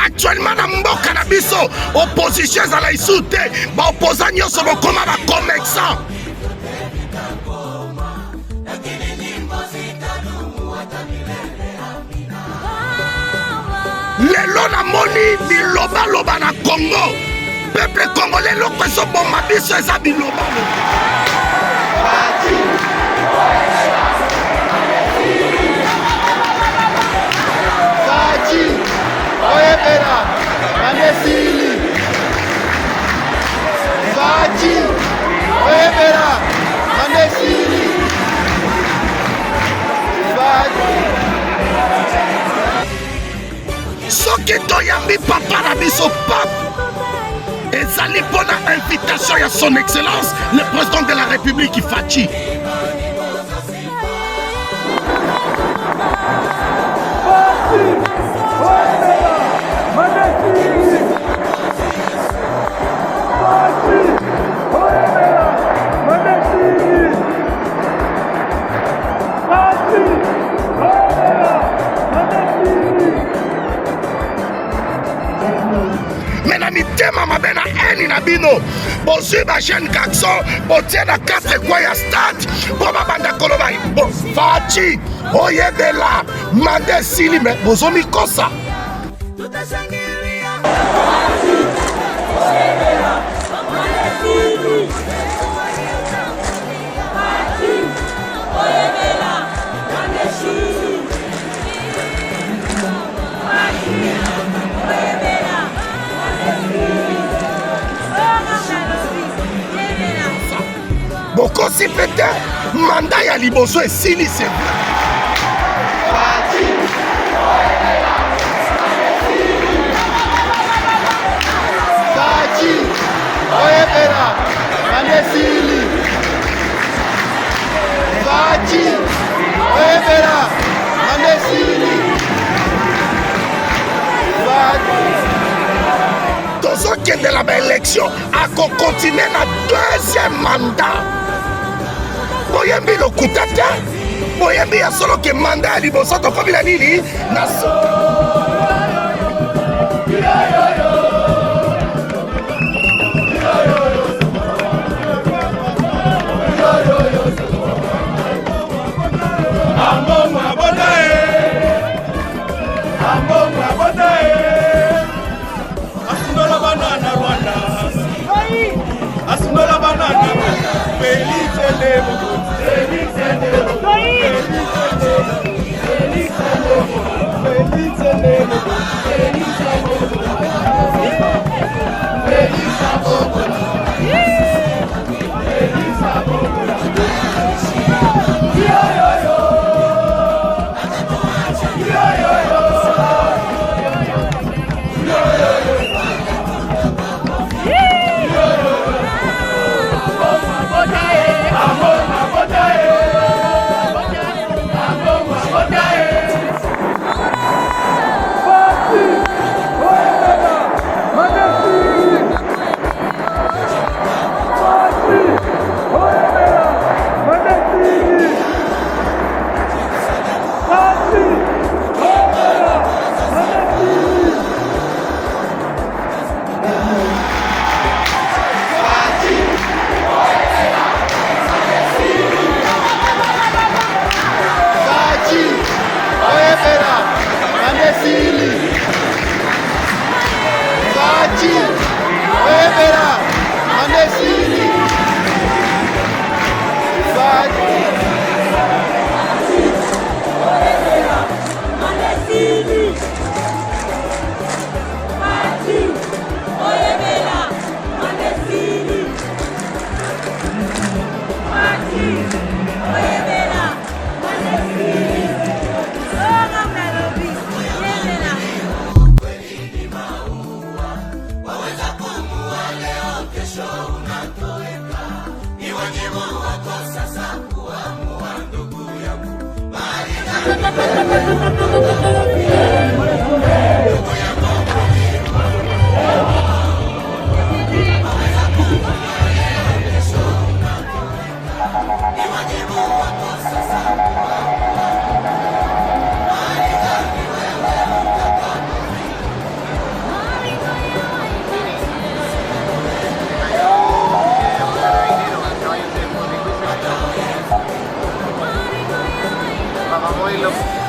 Actuellement na mboka na biso opposition ezala isu te, ba opposant nyonso bokoma ba commerçant. Lelo na moni biloba loba na Congo, peuple congolais loko so bomba biso eza biloba Oyebera, Manesili. Vaji, Oyebera, Manesili. Vaji. Soki toyambi papa na biso Pape ezali mpona invitation ya son excellence le président de la République Fachi. Tema mabena eni na bino bozwi ba jeune garçon botie na 4 kwa ya stade boba banda koloba bo Fachi oyebela mande sili me bozomi kosa Moko si pete manda ya liboso esili se Fachi oyebera Manesili. Fachi oyebera Manesili. tozokende la ba élection ako continuer na deuxième mandat. Boyembi lokuta te, boyembi ya solo ke manda ya liboso tokomi na nini na Asundolo Vamos a irlo.